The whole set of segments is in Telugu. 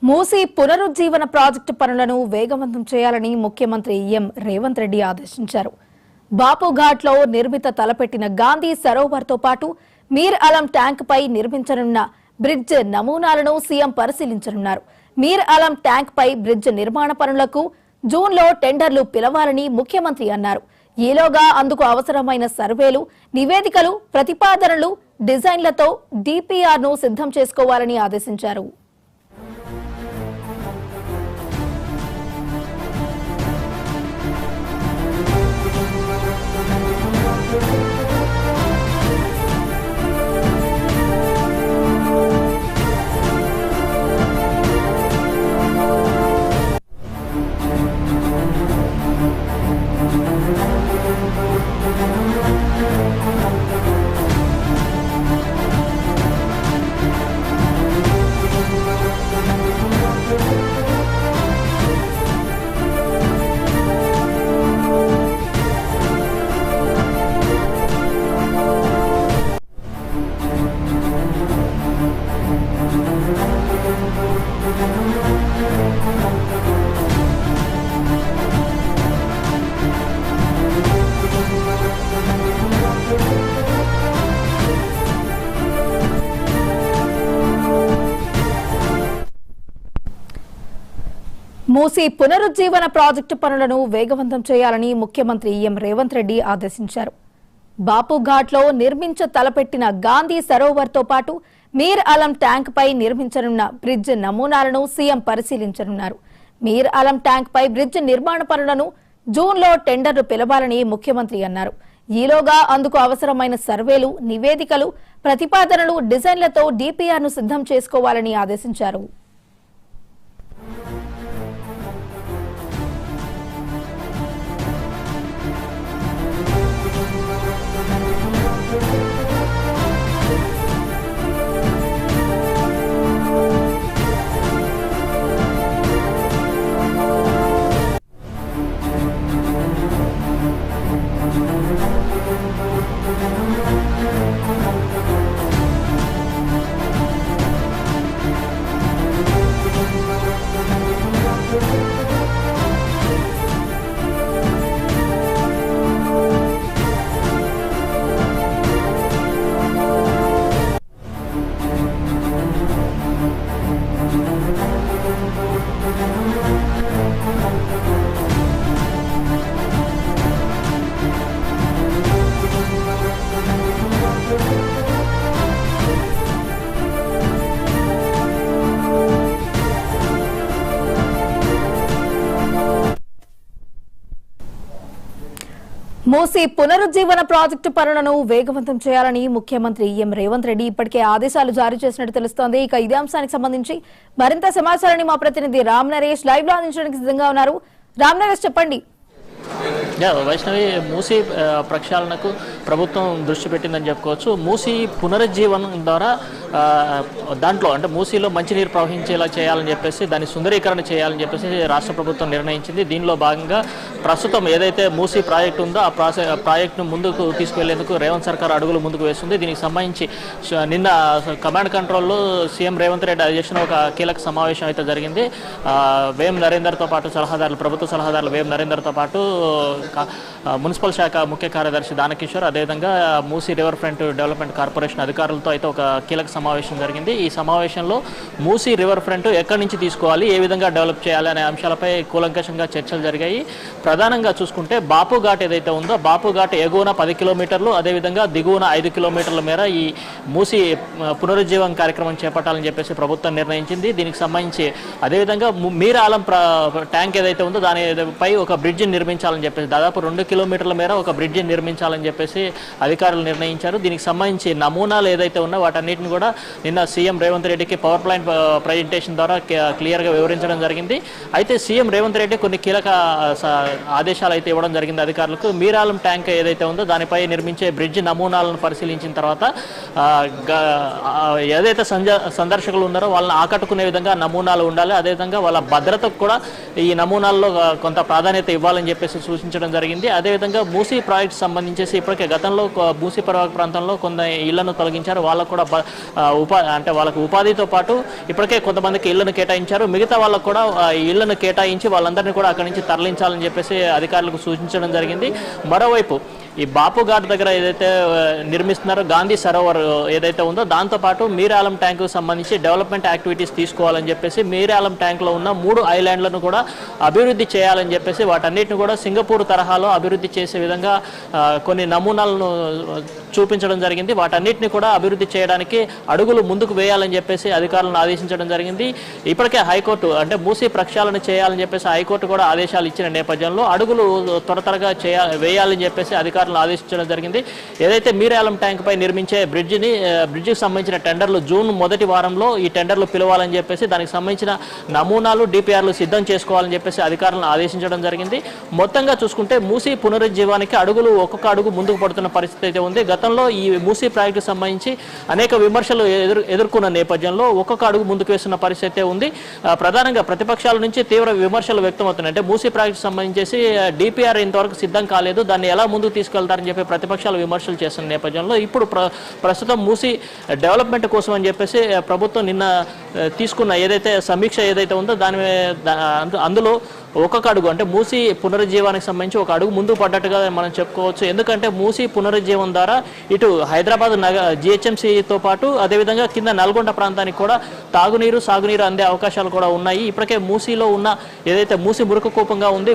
మూసీ పునరుజ్జీవన ప్రాజెక్టు పనులను వేగవంతం చేయాలని ముఖ్యమంత్రి ఎం రేవంత్ రెడ్డి ఆదేశించారు. బాపుఘాట్లో నిర్మిత తలపెట్టిన గాంధీ సరోవర్తో పాటు మీర్ అలం ట్యాంక్ పై నిర్మించనున్న బ్రిడ్జ్ నమూనాలను సీఎం పరిశీలించనున్నారు. మీర్ అలం ట్యాంక్ పై బ్రిడ్జ్ నిర్మాణ పనులకు జూన్లో టెండర్లు పిలవాలని ముఖ్యమంత్రి అన్నారు. ఈలోగా అందుకు అవసరమైన సర్వేలు, నివేదికలు, ప్రతిపాదనలు, డిజైన్లతో డిపిఆర్ను సిద్ధం చేసుకోవాలని ఆదేశించారు. మూసీ పునరుజ్జీవన ప్రాజెక్టు పనులను వేగవంతం చేయాలని ముఖ్యమంత్రి ఎం రేవంత్ రెడ్డి ఆదేశించారు. బాపుఘాట్లో నిర్మించ తలపెట్టిన గాంధీ సరోవర్తో పాటు మీర్ అలం ట్యాంక్ పై నిర్మించనున్న బ్రిడ్జ్ నమూనాలను సీఎం పరిశీలించనున్నారు. మీర్ అలం ట్యాంక్ పై బ్రిడ్జ్ నిర్మాణ పనులను జూన్లో టెండర్లు పిలవాలని ముఖ్యమంత్రి అన్నారు. ఈలోగా అందుకు అవసరమైన సర్వేలు, నివేదికలు, ప్రతిపాదనలు, డిజైన్లతో డిపిఆర్ను సిద్ధం చేసుకోవాలని ఆదేశించారు. మూసీ పునరుజ్జీవన ప్రాజెక్టు పనులను వేగవంతం చేయాలని ముఖ్యమంత్రి ఎం రేవంత్ రెడ్డి ఇప్పటికే ఆదేశాలు జారీ చేసినట్టు తెలుస్తోంది. ఇక ఇదే అంశానికి సంబంధించి మరింత సమాచారాన్ని మా ప్రతినిధి రామ్ నరేష్ లైవ్ లో అందించడానికి సిద్ధంగా ఉన్నారు. రామ్ నరేష్, చెప్పండి. వైష్ణవి, మూసీ ప్రక్షాళనకు ప్రభుత్వం దృష్టి పెట్టిందని చెప్పుకోవచ్చు. మూసీ పునరుజ్జీవనం ద్వారా దాంట్లో అంటే మూసీలో మంచినీరు ప్రవహించేలా చేయాలని చెప్పేసి, దాన్ని సుందరీకరణ చేయాలని చెప్పేసి రాష్ట్ర ప్రభుత్వం నిర్ణయించింది. దీనిలో భాగంగా ప్రస్తుతం ఏదైతే మూసీ ప్రాజెక్టు ఉందో ఆ ప్రాజెక్టును ముందుకు తీసుకువెళ్లేందుకు రేవంత్ సర్కార్ అడుగులు ముందుకు వేస్తుంది. దీనికి సంబంధించి నిన్న కమాండ్ కంట్రోల్లో సీఎం రేవంత్ రెడ్డి అధ్యక్షతన ఒక కీలక సమావేశం అయితే జరిగింది. వేం నరేందర్తో పాటు ప్రభుత్వ సలహాదారులు వేం నరేందర్తో పాటు మున్సిపల్ శాఖ ముఖ్య కార్యదర్శి దానకిషోర్, అదేవిధంగా Musi river front development corporation అధికారులతో అయితే ఒక కీలక సమావేశం జరిగింది. ఈ సమావేశంలో మూసీ రివర్ ఫ్రంట్ ఎక్కడి నుంచి తీసుకోవాలి, ఏ విధంగా డెవలప్ చేయాలి అనే అంశాలపై కూలంకషంగా చర్చలు జరిగాయి. ప్రధానంగా చూసుకుంటే బాపుఘాట్ ఏదైతే ఉందో బాపుఘాట్ ఎగువన 10 కిలోమీటర్లు, అదేవిధంగా దిగువన 5 కిలోమీటర్ల మేర ఈ మూసీ పునరుజ్జీవన కార్యక్రమం చేపట్టాలని చెప్పేసి ప్రభుత్వం నిర్ణయించింది. దీనికి సంబంధించి అదేవిధంగా మీర్ ఆలం ట్యాంక్ ఏదైతే ఉందో దానిపై ఒక బ్రిడ్జ్ నిర్మించాలని చెప్పేసి దాదాపు 2 కిలోమీటర్ల మేర ఒక బ్రిడ్జ్ నిర్మించాలని చెప్పేసి అధికారులు నిర్ణయించారు. దీనికి సంబంధించి నమూనాలు ఏదైతే ఉన్నా వాటన్నిటిని కూడా నిన్న సీఎం రేవంత్ రెడ్డికి పవర్ పాయింట్ ప్రజెంటేషన్ ద్వారా క్లియర్గా వివరించడం జరిగింది. అయితే సీఎం రేవంత్ రెడ్డి కొన్ని కీలక ఆదేశాలు అయితే ఇవ్వడం జరిగింది అధికారులకు. మీరాలం ట్యాంక్ ఏదైతే ఉందో దానిపై నిర్మించే బ్రిడ్జ్ నమూనాలను పరిశీలించిన తర్వాత ఏదైతే సందర్శకులు ఉన్నారో వాళ్ళని ఆకట్టుకునే విధంగా నమూనాలు ఉండాలి. అదేవిధంగా వాళ్ళ భద్రతకు కూడా ఈ నమూనాల్లో కొంత ప్రాధాన్యత ఇవ్వాలని చెప్పేసి సూచించడం ఆదేశించడం జరిగింది. అదేవిధంగా మూసీ ప్రాజెక్ట్ సంబంధించేసి ఇప్పటికే గతంలో మూసీ పరివాహక ప్రాంతంలో కొంత ఇళ్లను తొలగించారు. వాళ్ళకు కూడా వాళ్ళకు ఉపాధితో పాటు ఇప్పటికే కొంతమందికి ఇళ్లను కేటాయించారు. మిగతా వాళ్ళకు కూడా ఇళ్లను కేటాయించి వాళ్ళందరినీ కూడా అక్కడి నుంచి తరలించాలని చెప్పేసి అధికారులకు సూచించడం జరిగింది. మరోవైపు ఈ బాపు ఘాట్ దగ్గర ఏదైతే నిర్మిస్తున్నారో గాంధీ సరోవర్ ఏదైతే ఉందో దాంతోపాటు మీరాలం ట్యాంకు సంబంధించి డెవలప్మెంట్ యాక్టివిటీస్ తీసుకోవాలని చెప్పేసి మీరాలం ట్యాంక్లో ఉన్న 3 ఐలాండ్లను కూడా అభివృద్ధి చేయాలని చెప్పేసి వాటన్నిటిని కూడా సింగపూర్ తరహాలో అభివృద్ధి చేసే విధంగా కొన్ని నమూనాలను చూపించడం జరిగింది. వాటన్నిటిని కూడా అభివృద్ధి చేయడానికి అడుగులు ముందుకు వేయాలని చెప్పేసి అధికారులను ఆదేశించడం జరిగింది. ఇప్పటికే హైకోర్టు అంటే మూసీ ప్రక్షాళన చేయాలని చెప్పేసి హైకోర్టు కూడా ఆదేశాలు ఇచ్చిన నేపథ్యంలో అడుగులు త్వరగా వేయాలని చెప్పేసి అధికారులు ఆదేశించడం జరిగింది. ఏదైతే మీరాలం ట్యాంక్ పై నిర్మించే బ్రిడ్జికి సంబంధించిన టెండర్లు జూన్ మొదటి వారంలో ఈ టెండర్లు పిలవాలని చెప్పేసి దానికి సంబంధించిన నమూనాలు డిపిఆర్లు సిద్ధం చేసుకోవాలని చెప్పేసి అధికారులను ఆదేశించడం జరిగింది. మొత్తంగా చూసుకుంటే మూసీ పునరుజ్జీవానికి ఒక్కొక్క అడుగు ముందుకు పడుతున్న పరిస్థితి అయితే ఉంది. గతంలో ఈ మూసీ ప్రాజెక్టుకు సంబంధించి అనేక విమర్శలు ఎదుర్కొన్న నేపథ్యంలో ఒక్కొక్క అడుగు ముందుకు వేస్తున్న పరిస్థితి ఉంది. ప్రధానంగా ప్రతిపక్షాల నుంచి తీవ్ర విమర్శలు వ్యక్తమవుతున్నాయి. అంటే మూసీ ప్రాజెక్టు సంబంధించి డిపిఆర్ ఇంతవరకు సిద్ధం కాలేదు, దాన్ని ఎలా ముందుకు తీసుకెళ్తారని చెప్పి ప్రతిపక్షాలు విమర్శలు చేస్తున్న నేపథ్యంలో ఇప్పుడు ప్రస్తుతం మూసీ డెవలప్మెంట్ కోసం అని చెప్పేసి ప్రభుత్వం నిన్న తీసుకున్న ఏదైతే సమీక్ష ఏదైతే ఉందో అందులో ఒక్కొక్క అడుగు అంటే మూసీ పునరుజ్జీవానికి సంబంధించి ఒక అడుగు ముందుకు పడ్డట్టుగా మనం చెప్పుకోవచ్చు. ఎందుకంటే మూసీ పునరుజ్జీవం ద్వారా ఇటు హైదరాబాద్ జిహెచ్ఎంసీతో పాటు అదేవిధంగా కింద నల్గొండ ప్రాంతానికి కూడా తాగునీరు సాగునీరు అందే అవకాశాలు కూడా ఉన్నాయి. ఇప్పటికే మూసీలో ఉన్న ఏదైతే మూసీ మురుకు కూపంగా ఉంది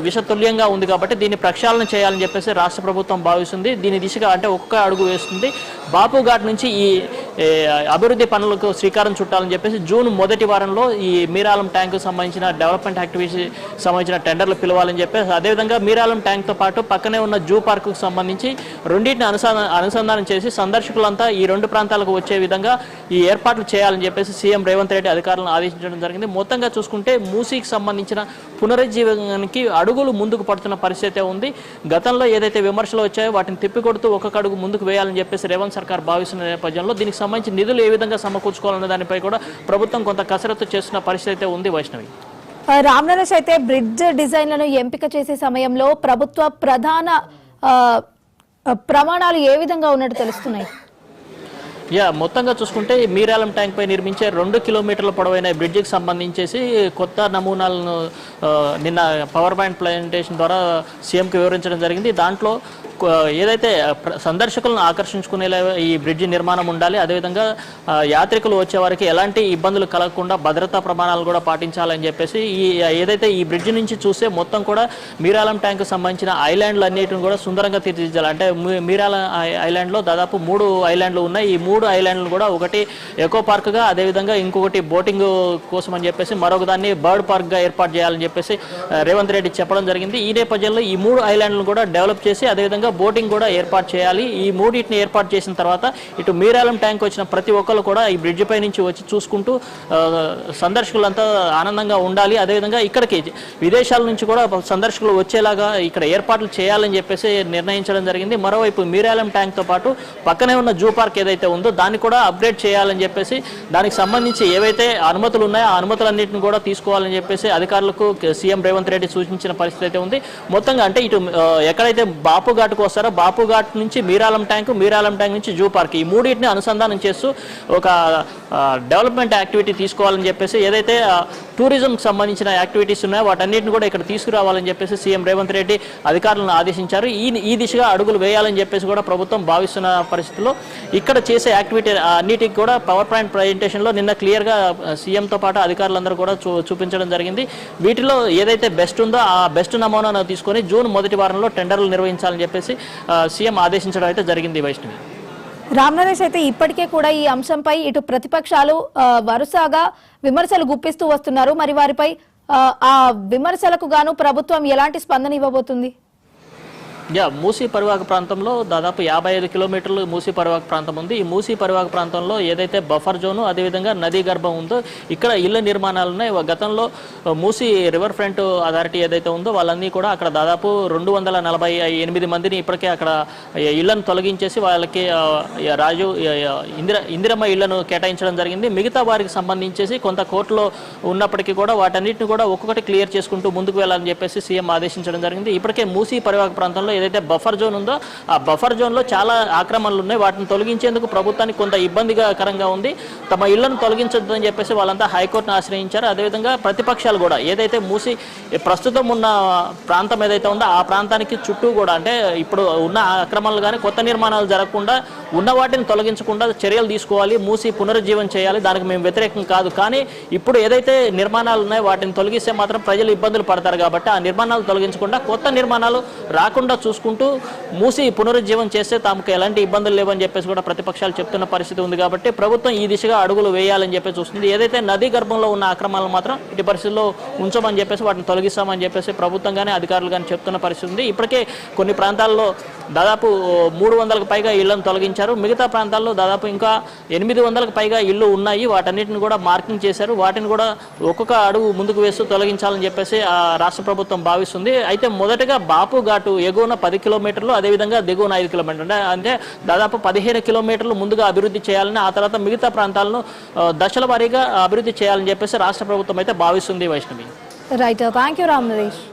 విషతుల్యంగా ఉంది కాబట్టి దీన్ని ప్రక్షాళన చేయాలని చెప్పేసి రాష్ట్ర ప్రభుత్వం భావిస్తుంది. దీని దిశగా అంటే ఒక్కొక్క అడుగు వేస్తుంది. బాపు ఘాట్ నుంచి ఈ అభివృద్ధి పనులకు శ్రీకారం చుట్టాలని చెప్పేసి జూన్ మొదటి వారంలో ఈ మీరాలం ట్యాంకు సంబంధించిన డెవలప్మెంట్ యాక్టివిటీ సంబంధించిన టెండర్లు పిలవాలని చెప్పేసి అదేవిధంగా మీరాలం ట్యాంక్తో పాటు పక్కనే ఉన్న జూ పార్కు సంబంధించి రెండింటిని అనుసంధానం చేసి సందర్శకులంతా ఈ 2 ప్రాంతాలకు వచ్చే విధంగా ఈ ఏర్పాట్లు చేయాలని చెప్పేసి సీఎం రేవంత్ రెడ్డి అధికారులను ఆదేశించడం జరిగింది. మొత్తంగా చూసుకుంటే మూసీకి సంబంధించిన పునరుజ్జీవానికి అడుగులు ముందుకు పడుతున్న పరిస్థితి ఉంది. గతంలో ఏదైతే విమర్శలు వచ్చాయో వాటిని తిప్పికొడుతూ ఒక్కొక్క అడుగు ముందుకు వేయాలని చెప్పేసి రేవంత్ సర్కార్ భావిస్తున్న నేపథ్యంలో దీనికి సంబంధించి నిధులు ఏ విధంగా సమకూర్చుకోవాలనే దానిపై కూడా ప్రభుత్వం కొంత కసరత్తు చేస్తున్న పరిస్థితి ఉంది. వైష్ణవి, రామ్ నరేష్, అయితే బ్రిడ్జ్ డిజైన్లను ఎంపిక చేసే సమయంలో ప్రభుత్వ ప్రధాన ప్రమాణాలు ఏ విధంగా ఉన్నట్టు తెలుస్తున్నాయి? మొత్తంగా చూసుకుంటే మీరాలం ట్యాంక్ పై నిర్మించే 2 కిలోమీటర్ల పొడవైన బ్రిడ్జికి సంబంధించేసి కొత్త నమూనాలను నిన్న పవర్ పాయింట్ ప్రెజెంటేషన్ ద్వారా సీఎంకి వివరించడం జరిగింది. దాంట్లో ఏదైతే సందర్శకులను ఆకర్షించుకునేలా ఈ బ్రిడ్జి నిర్మాణం ఉండాలి, అదేవిధంగా యాత్రికులు వచ్చే వారికి ఎలాంటి ఇబ్బందులు కలగకుండా భద్రతా ప్రమాణాలు కూడా పాటించాలని చెప్పేసి ఏదైతే ఈ బ్రిడ్జి నుంచి చూస్తే మొత్తం కూడా మీరాలం ట్యాంకు సంబంధించిన ఐలాండ్లు అన్నిటిని కూడా సుందరంగా తీర్చిదిద్దాలి. అంటే మీరాలం ఐలాండ్లో దాదాపు 3 ఐలాండ్లు ఉన్నాయి. ఈ 3 ఐలాండ్లు కూడా ఒకటి ఎకో పార్క్గా, అదేవిధంగా ఇంకొకటి బోటింగ్ కోసం అని చెప్పేసి మరొక దాన్ని బర్డ్ పార్క్గా ఏర్పాటు చేయాలని చెప్పేసి రేవంత్ రెడ్డి చెప్పడం జరిగింది. ఈ నేపథ్యంలో ఈ 3 ఐలాండ్లను కూడా డెవలప్ చేసి అదేవిధంగా బోటింగ్ కూడా ఏర్పాటు చేయాలి. ఈ 3టిని ఏర్పాటు చేసిన తర్వాత ఇటు మీరాలం ట్యాంక్ వచ్చిన ప్రతి ఒక్కరు కూడా ఈ బ్రిడ్జి పై నుంచి వచ్చి చూసుకుంటూ సందర్శకులంతా ఆనందంగా ఉండాలి. అదేవిధంగా ఇక్కడికి విదేశాల నుంచి కూడా సందర్శకులు వచ్చేలాగా ఇక్కడ ఏర్పాట్లు చేయాలని చెప్పేసి నిర్ణయించడం జరిగింది. మరోవైపు మీరాలం ట్యాంక్తో పాటు పక్కనే ఉన్న జూ పార్క్ ఏదైతే ఉందో దాన్ని కూడా అప్గ్రేడ్ చేయాలని చెప్పేసి దానికి సంబంధించి ఏవైతే అనుమతులు ఉన్నాయో ఆ అనుమతులన్నింటిని కూడా తీసుకోవాలని చెప్పేసి అధికారులకు సీఎం రేవంత్ రెడ్డి సూచించిన పరిస్థితి అయితే ఉంది. మొత్తంగా అంటే ఇటు ఎక్కడైతే బాపు ఘాట్కు వస్తారో బాపు ఘాట్ నుంచి మీరాలం ట్యాంక్ నుంచి జూ పార్క్ ఈ 3టిని అనుసంధానం చేస్తూ ఒక డెవలప్మెంట్ యాక్టివిటీ తీసుకోవాలని చెప్పేసి ఏదైతే టూరిజంకి సంబంధించిన యాక్టివిటీస్ ఉన్నాయో వాటన్నిటిని కూడా ఇక్కడ తీసుకురావాలని చెప్పేసి సీఎం రేవంత్ రెడ్డి అధికారులను ఆదేశించారు. ఈ దిశగా అడుగులు వేయాలని చెప్పేసి కూడా ప్రభుత్వం భావిస్తున్న పరిస్థితుల్లో ఇక్కడ చేసే యాక్టివిటీ అన్నిటికి కూడా పవర్ పాయింట్ ప్రజెంటేషన్లో నిన్న క్లియర్గా సీఎంతో పాటు అధికారులందరూ కూడా చూపించడం జరిగింది. వీటిలో ఏదైతే బెస్ట్ ఉందో ఆ బెస్ట్ నమూనాను తీసుకొని జూన్ మొదటి వారంలో టెండర్లు నిర్వహించాలని చెప్పేసి సీఎం ఆదేశించడం అయితే జరిగింది. వైష్ణవి, రామ్ నరేష్, అయితే ఇప్పటికే కూడా ఈ అంశంపై ఇటు ప్రతిపక్షాలు వరుసగా విమర్శలు గుప్పిస్తూ వస్తున్నారు. మరి వారిపై ఆ విమర్శలకు గాను ప్రభుత్వం ఎలాంటి స్పందన ఇవ్వబోతుంది? మూసీ పరివాహక ప్రాంతంలో దాదాపు 55 కిలోమీటర్లు మూసీ పరివాహక ప్రాంతం ఉంది. ఈ మూసీ పరివాహక ప్రాంతంలో ఏదైతే బఫర్ జోను అదేవిధంగా నదీ గర్భం ఉందో ఇక్కడ ఇళ్ల నిర్మాణాలు ఉన్నాయి. గతంలో మూసీ రివర్ ఫ్రంట్ అథారిటీ ఏదైతే ఉందో వాళ్ళన్నీ కూడా అక్కడ దాదాపు 248 మందిని ఇప్పటికే అక్కడ ఇళ్లను తొలగించేసి వాళ్ళకి ఇందిరమ్మ ఇళ్లను కేటాయించడం జరిగింది. మిగతా వారికి సంబంధించేసి కొంత కోర్టులో ఉన్నప్పటికీ కూడా వాటన్నిటిని కూడా ఒక్కొక్కటి క్లియర్ చేసుకుంటూ ముందుకు వెళ్ళాలని చెప్పేసి సీఎం ఆదేశించడం జరిగింది. ఇప్పటికే మూసీ పరివాహక ప్రాంతంలో ఏదైతే బఫర్ జోన్ ఉందో ఆ బఫర్ జోన్లో చాలా ఆక్రమణలు ఉన్నాయి. వాటిని తొలగించేందుకు ప్రభుత్వానికి కొంత ఇబ్బందికరంగా ఉంది. తమ ఇళ్లను తొలగించొద్దని చెప్పేసి వాళ్ళంతా హైకోర్టును ఆశ్రయించారు. అదేవిధంగా ప్రతిపక్షాలు కూడా ఏదైతే మూసి ప్రస్తుతం ఉన్న ప్రాంతం ఏదైతే ఉందో ఆ ప్రాంతానికి చుట్టూ కూడా అంటే ఇప్పుడు ఉన్న ఆక్రమణలు కానీ కొత్త నిర్మాణాలు జరగకుండా ఉన్న వాటిని తొలగించకుండా చర్యలు తీసుకోవాలి, మూసి పునరుజ్జీవం చేయాలి, దానికి మేము వ్యతిరేకం కాదు. కానీ ఇప్పుడు ఏదైతే నిర్మాణాలు ఉన్నాయో వాటిని తొలగిస్తే మాత్రం ప్రజలు ఇబ్బందులు పడతారు కాబట్టి ఆ నిర్మాణాలు తొలగించకుండా కొత్త నిర్మాణాలు రాకుండా చూసుకుంటూ మూసి పునరుజ్జీవం చేస్తే తమకు ఎలాంటి ఇబ్బందులు లేవని చెప్పేసి కూడా ప్రతిపక్షాలు చెప్తున్న పరిస్థితి ఉంది. కాబట్టి ప్రభుత్వం ఈ దిశగా అడుగులు వేయాలని చెప్పేసి చూస్తుంది. ఏదైతే నదీ గర్భంలో ఉన్న ఆక్రమణలు మాత్రం ఇటు పరిస్థితుల్లో ఉంచమని చెప్పేసి వాటిని తొలగిస్తామని చెప్పేసి ప్రభుత్వం కానీ అధికారులు కానీ చెప్తున్న పరిస్థితి ఉంది. ఇప్పటికే కొన్ని ప్రాంతాల్లో దాదాపు 300కు పైగా ఇళ్లను తొలగించారు. మిగతా ప్రాంతాల్లో దాదాపు ఇంకా 800కు పైగా ఇళ్ళు ఉన్నాయి. వాటన్నిటిని కూడా మార్కింగ్ చేశారు. వాటిని కూడా ఒక్కొక్క అడుగు ముందుకు వేస్తూ తొలగించాలని చెప్పేసి రాష్ట్ర ప్రభుత్వం భావిస్తుంది. అయితే మొదటగా బాపు ఘాటు ఎగువన 10 కిలోమీటర్లు అదేవిధంగా దిగువన 5 కిలోమీటర్లు అంటే దాదాపు 15 కిలోమీటర్లు ముందుగా అభివృద్ధి చేయాలని ఆ తర్వాత మిగతా ప్రాంతాలను దశల వారీగా అభివృద్ధి చేయాలని చెప్పేసి రాష్ట్ర ప్రభుత్వం అయితే భావిస్తుంది. Vaishnavi. Right, thank you Ram Naresh.